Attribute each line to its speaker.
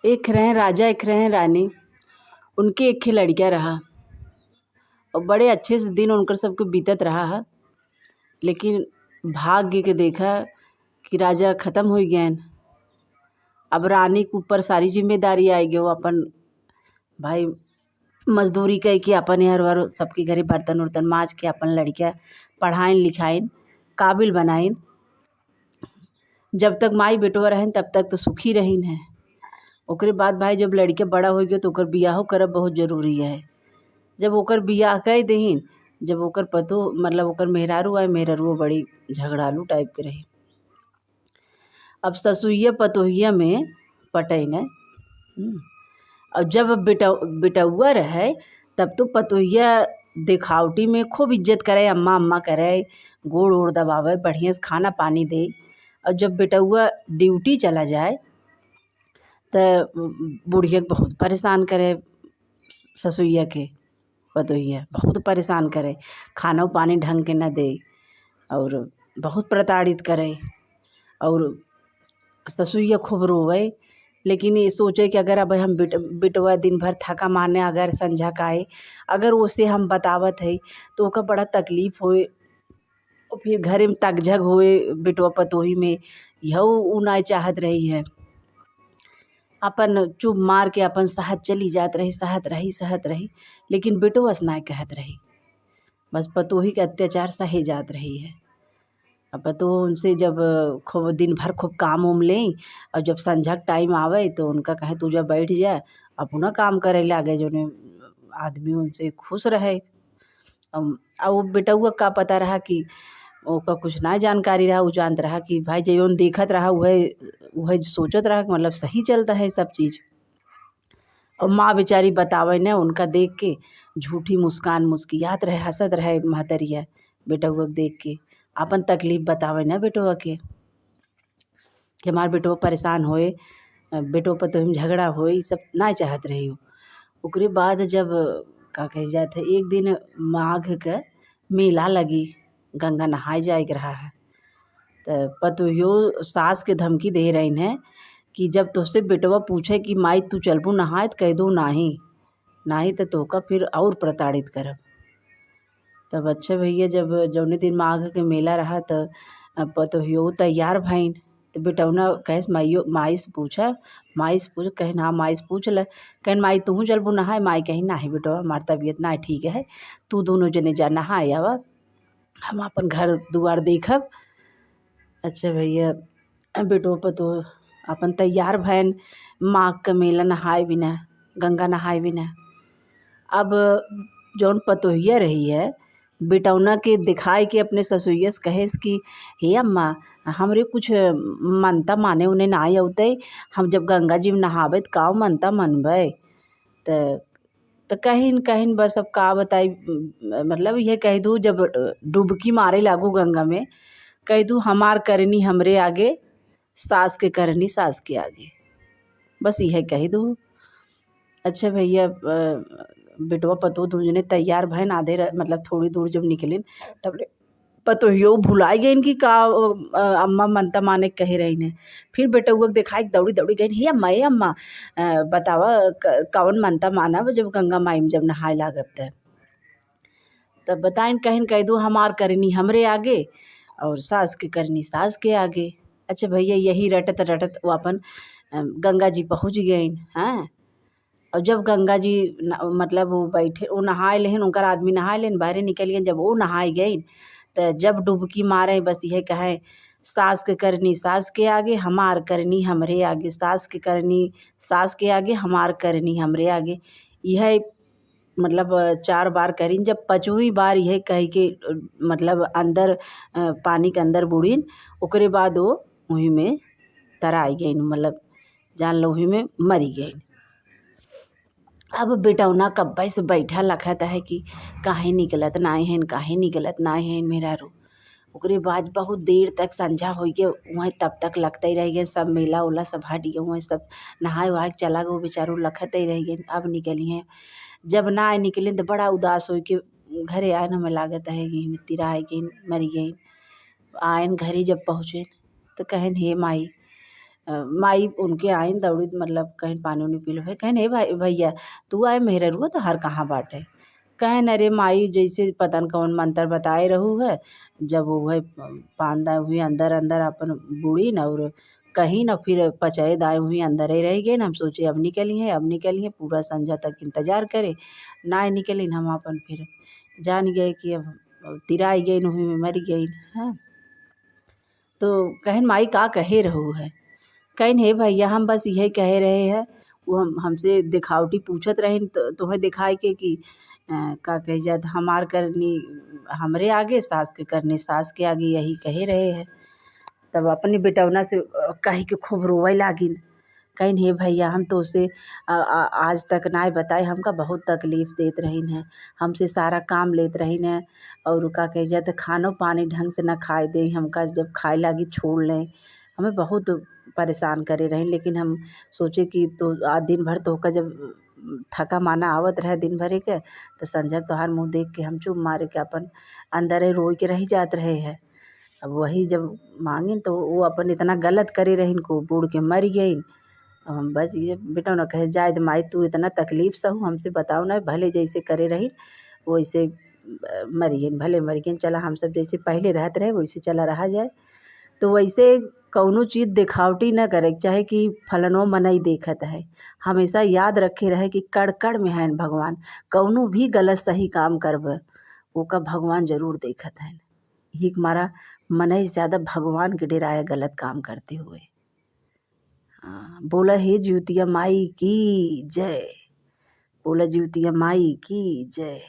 Speaker 1: एक रहें राजा एक रहें रानी। उनके एक खे लड़किया रहा और बड़े अच्छे से दिन उनकर सबके बीतत रहा है। लेकिन भाग्य के देखा कि राजा ख़त्म हो गए। अब रानी के ऊपर सारी जिम्मेदारी आई गई। वो अपन भाई मजदूरी कह के अपन हर बार सबके घरे बर्तन उर्तन माज के अपन लड़किया पढ़ाइन लिखाइन काबिल बनाइन। जब तक माई बेटवा रहें तब तक तो सुखी रहीन है। ओकरे बाद भाई जब लड़किया बड़ा हो गया तो ओकर बियाहो करब बहुत जरूरी है। जब ओकर बियाह कह दहीन, जब ओकर पतो मतलब ओकर मेहरारू आए, मेहरारू बड़ी झगड़ालू टाइप के रही। अब ससुइया पतोहिया में पटैन है। और जब बेटौआ रहे तब तो पतोहिया दिखावटी में खूब इज्जत करे, अम्मा अम्मा करे, गोड़ ओड़ दबावे, बढ़िया से खाना पानी दे। और जब बेटौआ ड्यूटी चला जाए तो बुढ़िया के बहुत परेशान करे। ससुइया के पतोहिया बहुत परेशान करे, खाना पानी ढंग के न दे और बहुत प्रताड़ित करे। और ससुइया खूब रोवे। लेकिन ये सोचे कि अगर अब हम बेटवा दिन भर थका मारने अगर संझा का आए, अगर उसे हम बतावत है तो ओका बड़ा तकलीफ़ होए और फिर घरे में तकझक होए बेटवा पतोही में। यह उ ना चाहत रही है। अपन चुप मार के अपन सहत चली जात रही, सहत रही। लेकिन बेटवा नाय कहत रही, बस पतोही के अत्याचार सहे जात रही है। अब पतोह उनसे जब खूब दिन भर खूब काम उम लें और जब संझा का टाइम आवे तो उनका कहे तू जब बैठ जा अपना काम करे लागे, जो आदमी उनसे खुश रहे। और वो बेटउआ का पता रहा कि ओका कुछ ना जानकारी रहा। वो जानत रहा कि भाई जौन देखत रहा वह सोचत रहा कि मतलब सही चलता है सब चीज़। और माँ बेचारी बतावे न, उनका देख के झूठी मुस्कान मुस्कियात रहे, हंसत रहे महतरिया बेटउआ के देख के। अपन तकलीफ़ बतावे न बेटवा के कि हमार बेटवा परेशान होए, बेटवा पतोही में झगड़ा होए, ये सब ना चाहत रही हो। ओकरे बाद जब का कही जात है, एक दिन माघ का मेला लगी, गंगा नहाए जाए के रहा है। तो पतोहियो सास के धमकी दे रही है कि जब तुझसे बेटवा पूछे कि माई तू चलबू नहाए तो कह दो नाही तो तोका फिर और प्रताड़ित करब। तब अच्छा भैया जब जौने दिन माघ के मेला रहा तो पतोहियो तैयार भईन। तो बेटौना कहे माई से पूछा कहन हाँ माई से पूछ ल। कहन माई तू चलबू नहाए? माई कही नाही बेटवा हमार तबीयत ना ठीक है, तू दोनों जने जा नहाए आवा, हम अपन घर दुआर देखब। अच्छा भैया बेटवा पतोह अपन तैयार भैन माघ का मेला नहाए बिना, गंगा नहाए बिना। अब जौन पतोहिया रही है बेटौना के दिखाए के अपने ससुइया से कहेस कि हे अम्मा हमरे कुछ मनता माने उन्हें ना अउतै, हम जब गंगा जी में नहाबे तो का मनता मनबै। तो कहिन बस अब का बताई, मतलब यह कह दूँ जब डुबकी मारे लागू गंगा में, कह दूँ हमार करनी हमरे आगे, सास के करनी सास के आगे, बस यह कह दूँ। अच्छा भैया बेटवा पतोह दोनों तैयार भैन आधे मतलब थोड़ी दूर जब निकलिन तब पतोहियो भुलाई गई कि का अम्मा मनता माने कह रही ने। फिर बेटउआ के दिखाई दौड़ी गई, हे अम्मा बतावा कौन मनता मानब जब गंगा माई में जब नहाए लागब। तब बताइन कह दो हमार करनी हमरे आगे और सास के करनी सास के आगे। अच्छा भैया यही रटत वो अपन गंगा जी पहुँच गई। हाँ, और जब गंगा जी मतलब वो बैठे, वो नहाए लेन, उनकर आदमी नहाए लेन, बाहरे निकल गए। जब वो नहाए गई तो जब डुबकी मारे बस यह कहे सास के करनी सास के आगे, हमार करनी हमरे आगे, सास के करनी सास के आगे, हमार करनी हमरे आगे। यह मतलब 4 बार करीन। जब 5वीं बार यह कह के मतलब अंदर पानी के अंदर बुड़ीन, ओकरे बाद वो वहीं में तराई गई, मतलब जान लो वहीं में मरी गई। अब बेटौना कब्बे से बैठा लखत है कि काहे निकलत नाय हैं मेहरारू। ओकरे बाद बहुत देर तक संझा हो गए, वहीं तब तक लगते ही रह गए। सब मेला उला सब हट गए, वहीं सब नहाए वहाए चला गए, बेचारू लखत ही रह गए। अब निकली हैं, जब ना निकले तो बड़ा उदास हो के घरे आए, हमें लागत है कि तिराए गई मरी गई। आयन घरे जब पहुँचे तो कहन हे माई माई उनके आइन दौड़ी मतलब कहीं पानी उनी पी लो है। कहें हे भाई भैया तू आए मेहररुआ तो हर कहाँ बाटे। कहें अरे माई जैसे पतन कौन मंत्र बताए रहू है। जब वो है पांदा हुई अंदर अंदर अपन बूढ़ी न और कहीं न फिर पचाए दाए हुई अंदर ही रह गए न। हम सोचे अब निकली है पूरा संझा तक इंतजार करे ना निकली। हम अपन फिर जान गए कि अब तिराई गई हुई में मरी गई। हाँ तो कहन माई का कहे रहू है। कहें हे भैया हम बस यही कहे रहे हैं। वो हमसे दिखावटी पूछत रहे तो तुम्हें दिखाए के कि का कही जात हमार करनी हमरे आगे सास के करनी सास के आगे यही कहे रहे हैं। तब अपनी बेटौना से कही के खूब रोवे लागिन। कहें हे भैया हम तो उसे आज तक नाय बताए हमका बहुत तकलीफ़ देत रहीन है। हमसे सारा काम लेत रहीन है और का कही जात खानो पानी ढंग से न खाए दे हमका जब खाए लागी छोड़ लें। हमें बहुत परेशान करे रहीन। लेकिन हम सोचे कि तो आज दिन भर तोहका जब थका माना आवत रहे दिन भरे के तो संझा तोहार मुँह देख के हम चुप मारे के अपन अंदर रोई के रही जात रहे है। अब वही जब मांगिन तो वो अपन इतना गलत करे रहीन को बूढ़ के मर गईन। हम बस ये बेटा न कहे जाए तो माई तू इतना तकलीफ़ सहू हमसे बताओ ना भले जैसे करे रही वैसे मरियन भले मरियन चला हम सब जैसे पहले रहते रहे वैसे चला रहा जाए। तो वैसे कौनो चीज़ दिखावटी न करे चाहे कि फलनो मनई देखत है। हमेशा याद रखे रहे कि कड़ कड़ में है भगवान। कौनो भी गलत सही काम करब ओका भगवान जरूर देखत है। यही मारा मनई ज़्यादा भगवान के डेराए गलत काम करते हुए। हाँ बोला हे ज्योतिया माई की जय। बोला ज्योतिया माई की जय।